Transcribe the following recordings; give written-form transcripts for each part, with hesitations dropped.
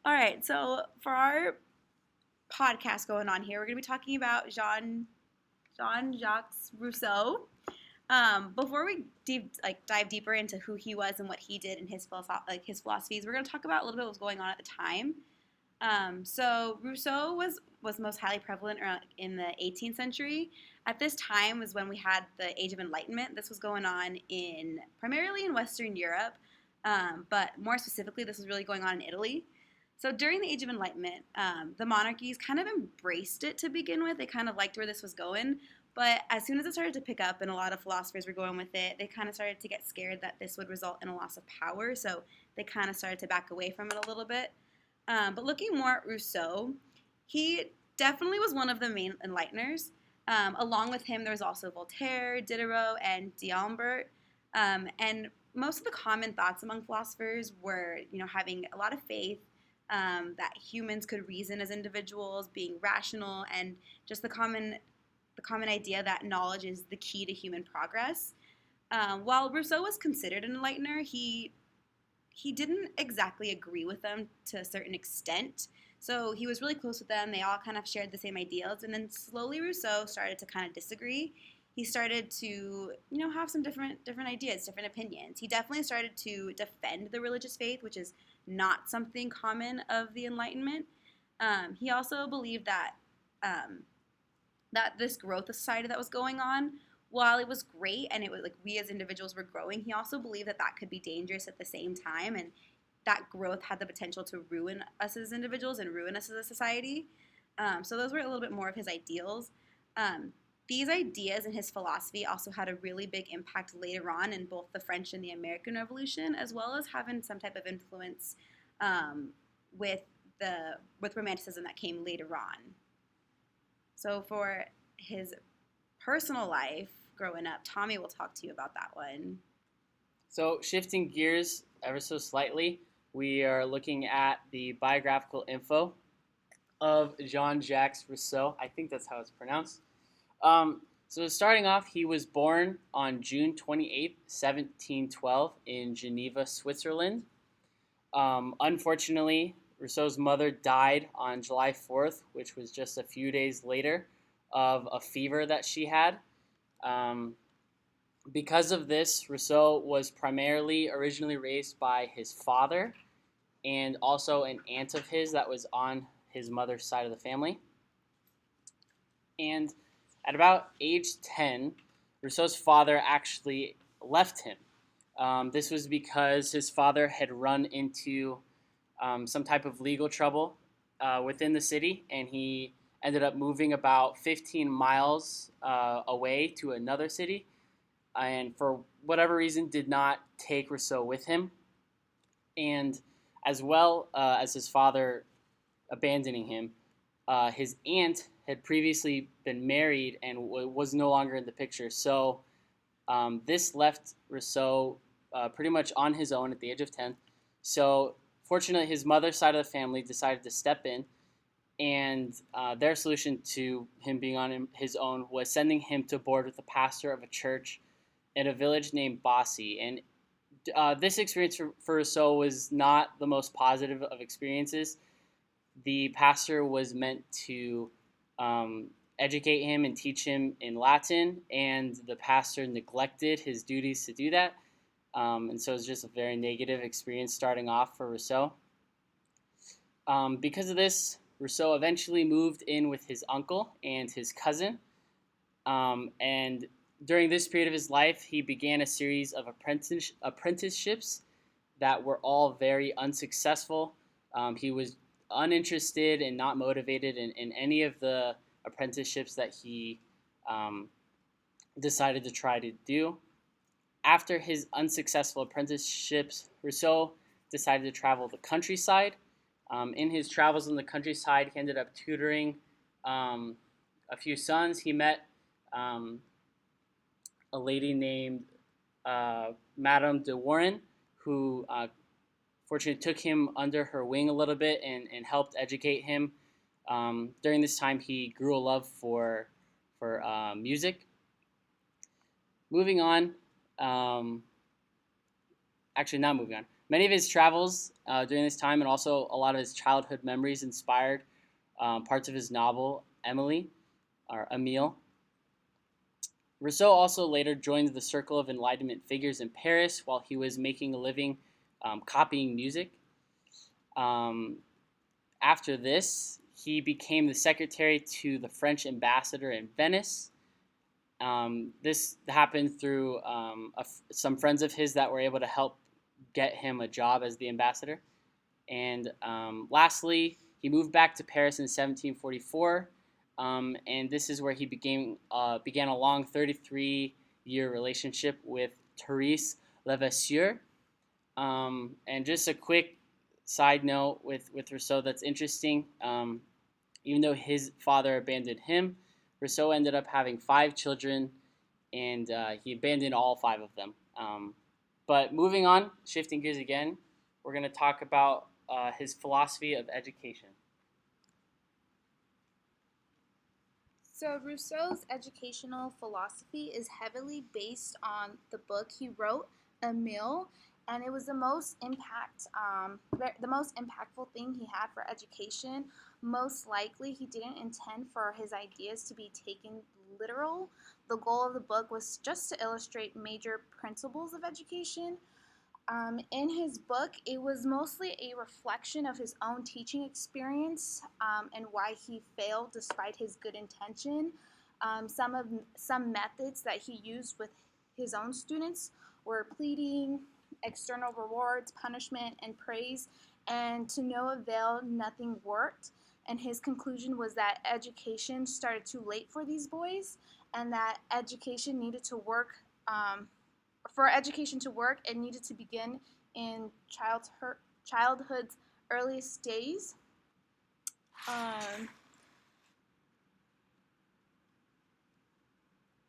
All right, so for our podcast going on here, we're going to be talking about Jean Jacques Rousseau. Before we dive deeper into who he was and what he did and his philosophies, we're going to talk about a little bit what was going on at the time. So Rousseau was most highly prevalent around in the 18th century. At this time was when we had the Age of Enlightenment. This was going on primarily in Western Europe, but more specifically, this was really going on in Italy. So during the Age of Enlightenment, the monarchies kind of embraced it to begin with. They kind of liked where this was going. But as soon as it started to pick up and a lot of philosophers were going with it, they kind of started to get scared that this would result in a loss of power. So they kind of started to back away from it a little bit. But looking more at Rousseau, he definitely was one of the main enlighteners. Along with him, there was also Voltaire, Diderot, and D'Alembert. And most of the common thoughts among philosophers were, having a lot of faith, that humans could reason as individuals, being rational, and just the common idea that knowledge is the key to human progress. While Rousseau was considered an enlightener, he didn't exactly agree with them to a certain extent. So he was really close with them. They all kind of shared the same ideals. And then slowly Rousseau started to kind of disagree. He started to, have some different ideas, different opinions. He definitely started to defend the religious faith, which is not something common of the Enlightenment. He also believed that this growth of society that was going on, while it was great and it was like we as individuals were growing, he also believed that could be dangerous at the same time, and that growth had the potential to ruin us as individuals and ruin us as a society. So those were a little bit more of his ideals. These ideas and his philosophy also had a really big impact later on in both the French and the American Revolution, as well as having some type of influence with Romanticism that came later on. So for his personal life growing up, Tommy will talk to you about that one. So, shifting gears ever so slightly, we are looking at the biographical info of Jean-Jacques Rousseau. I think that's how it's pronounced. So, starting off, he was born on June 28th, 1712, in Geneva, Switzerland. Unfortunately, Rousseau's mother died on July 4th, which was just a few days later, of a fever that she had. Because of this, Rousseau was primarily originally raised by his father and also an aunt of his that was on his mother's side of the family. And at about age 10, Rousseau's father actually left him. This was because his father had run into some type of legal trouble within the city, and he ended up moving about 15 miles away to another city, and for whatever reason did not take Rousseau with him. And as well as his father abandoning him, his aunt had previously been married and was no longer in the picture. So this left Rousseau pretty much on his own at the age of 10. So fortunately, his mother's side of the family decided to step in, and their solution to him being on his own was sending him to board with the pastor of a church in a village named Bossy. And this experience for Rousseau was not the most positive of experiences. The pastor was meant to educate him and teach him in Latin, and the pastor neglected his duties to do that. And so it was just a very negative experience starting off for Rousseau. Because of this, Rousseau eventually moved in with his uncle and his cousin. And during this period of his life, he began a series of apprenticeships that were all very unsuccessful. He was uninterested and not motivated in any of the apprenticeships that he decided to try to do. After his unsuccessful apprenticeships, Rousseau decided to travel the countryside. In his travels in the countryside, he ended up tutoring a few sons. He met a lady named Madame de Warren, who fortunately took him under her wing a little bit and helped educate him. During this time, he grew a love for music. Moving on, actually not moving on. Many of his travels during this time and also a lot of his childhood memories inspired parts of his novel, Emily, or Emile. Rousseau also later joined the circle of Enlightenment figures in Paris while he was making a living copying music. Um, After this, he became the secretary to the French ambassador in Venice. This happened through some friends of his that were able to help get him a job as the ambassador. And lastly, he moved back to Paris in 1744, and this is where he began a long 33-year relationship with Therese Levasseur. And just a quick side note with Rousseau that's interesting. Even though his father abandoned him, Rousseau ended up having 5 children, and he abandoned all 5 of them. But moving on, shifting gears again, we're going to talk about his philosophy of education. So Rousseau's educational philosophy is heavily based on the book he wrote, Emile, and it was the most impactful thing he had for education. Most likely, he didn't intend for his ideas to be taken literal. The goal of the book was just to illustrate major principles of education. In his book, it was mostly a reflection of his own teaching experience and why he failed despite his good intention. Some methods that he used with his own students were pleading, external rewards, punishment, and praise, and to no avail, nothing worked. And his conclusion was that education started too late for these boys, and that education needed to work. For education to work, it needed to begin in childhood's earliest days. Um,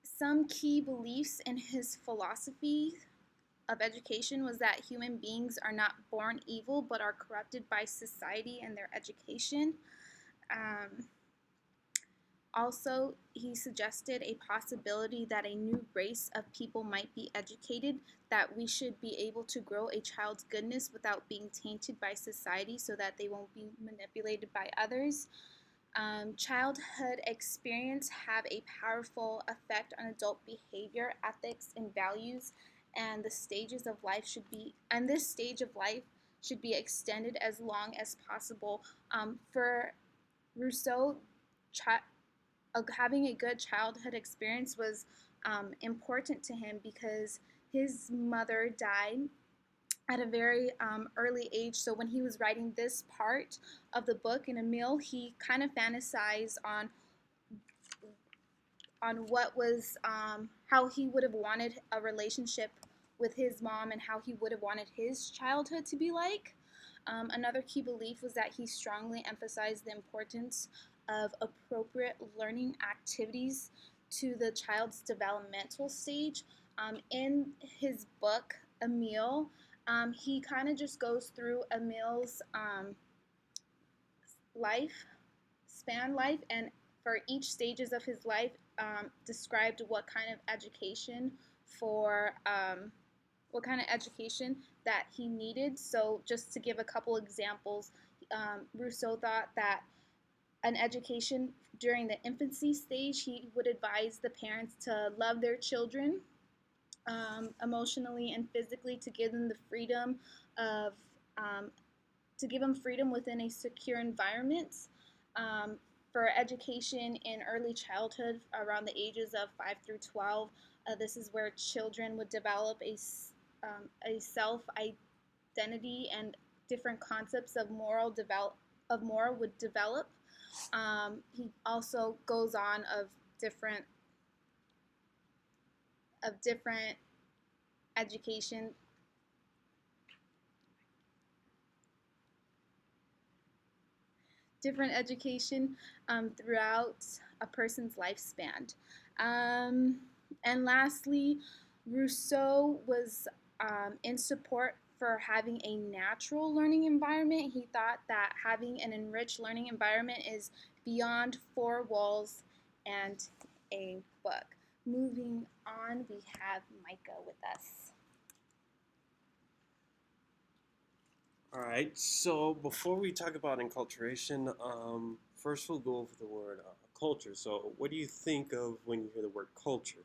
some key beliefs in his philosophy of education was that human beings are not born evil but are corrupted by society and their education. Um, Also, he suggested a possibility that a new race of people might be educated, that we should be able to grow a child's goodness without being tainted by society so that they won't be manipulated by others. Childhood experience have a powerful effect on adult behavior, ethics, and values, and this stage of life should be extended as long as possible. For Rousseau, having a good childhood experience was important to him because his mother died at a very early age. So when he was writing this part of the book in Emile, he kind of fantasized on what was how he would have wanted a relationship with his mom and how he would have wanted his childhood to be like. Another key belief was that he strongly emphasized the importance of appropriate learning activities to the child's developmental stage. In his book, Emile, he kind of just goes through Emile's life, and for each stages of his life, described for what kind of education that he needed. So, just to give a couple examples, Rousseau thought that an education during the infancy stage, he would advise the parents to love their children emotionally and physically, to give them the freedom of to give them freedom within a secure environment. Um, for education in early childhood, around the ages of 5 through 12, this is where children would develop a self identity, and different concepts of moral would develop. He also goes on different education throughout a person's lifespan. And lastly, Rousseau was in support for having a natural learning environment. He thought that having an enriched learning environment is beyond 4 walls and a book. Moving on, we have Micah with us. All right. So before we talk about enculturation, first we'll go over the word culture. So what do you think of when you hear the word culture?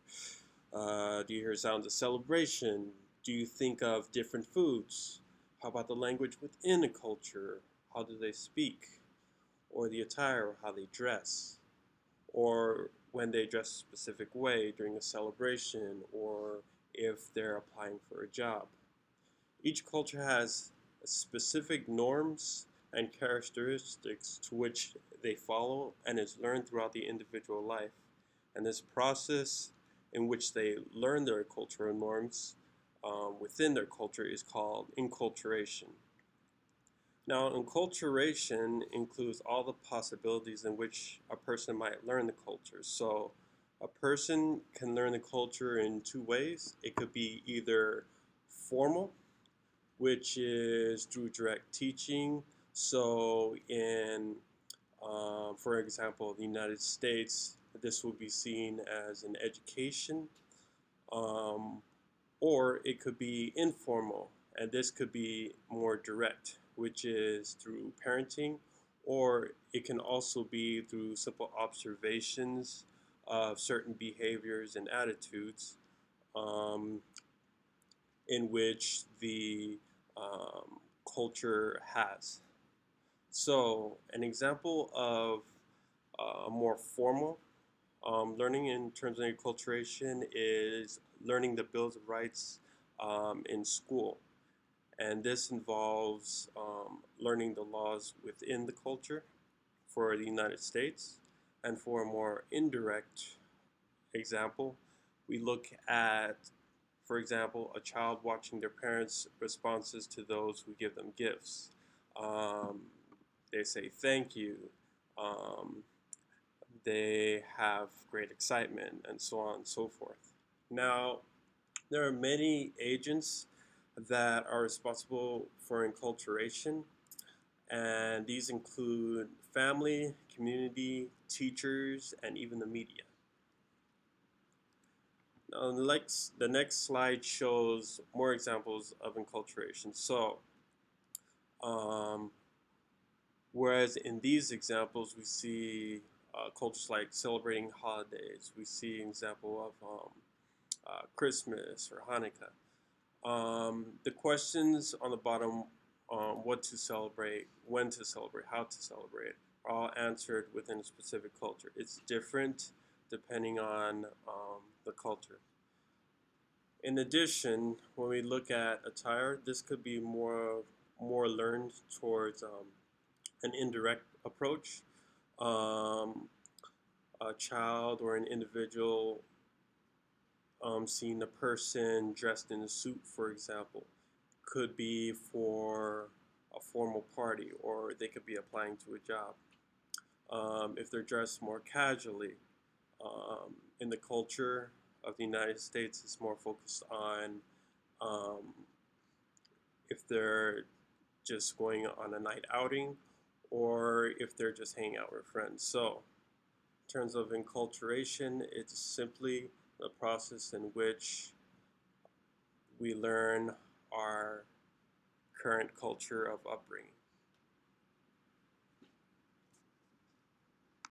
Do you hear sounds of celebration? Do you think of different foods? How about the language within a culture? How do they speak? Or the attire, or how they dress? Or when they dress a specific way during a celebration, or if they're applying for a job? Each culture has specific norms and characteristics to which they follow and is learned throughout the individual life. And this process in which they learn their cultural norms within their culture is called enculturation. Now, enculturation includes all the possibilities in which a person might learn the culture. So, a person can learn the culture in two ways. It could be either formal, which is through direct teaching. So, for example, the United States, this will be seen as an education, um, or it could be informal, and this could be more direct, which is through parenting, or it can also be through simple observations of certain behaviors and attitudes um, in which the culture has. So, an example of more formal learning in terms of enculturation is learning the Bills of Rights in school. And this involves learning the laws within the culture for the United States. And for a more indirect example, we look at, for example, a child watching their parents' responses to those who give them gifts. Um, they say thank you. Um, they have great excitement, and so on and so forth. Now, there are many agents that are responsible for enculturation, and these include family, community, teachers, and even the media. Now, the next slide shows more examples of enculturation. So, um, whereas in these examples, we see cultures like celebrating holidays, we see an example of Christmas or Hanukkah. The questions on the bottom, what to celebrate, when to celebrate, how to celebrate, are all answered within a specific culture. It's different depending on the culture. In addition, when we look at attire, this could be more learned towards an indirect approach. Um, a child or an individual seeing a person dressed in a suit, for example, could be for a formal party, or they could be applying to a job. If they're dressed more casually, in the culture of the United States, it's more focused on um, if they're just going on a night outing or if they're just hanging out with friends. So, in terms of enculturation, it's simply the process in which we learn our current culture of upbringing.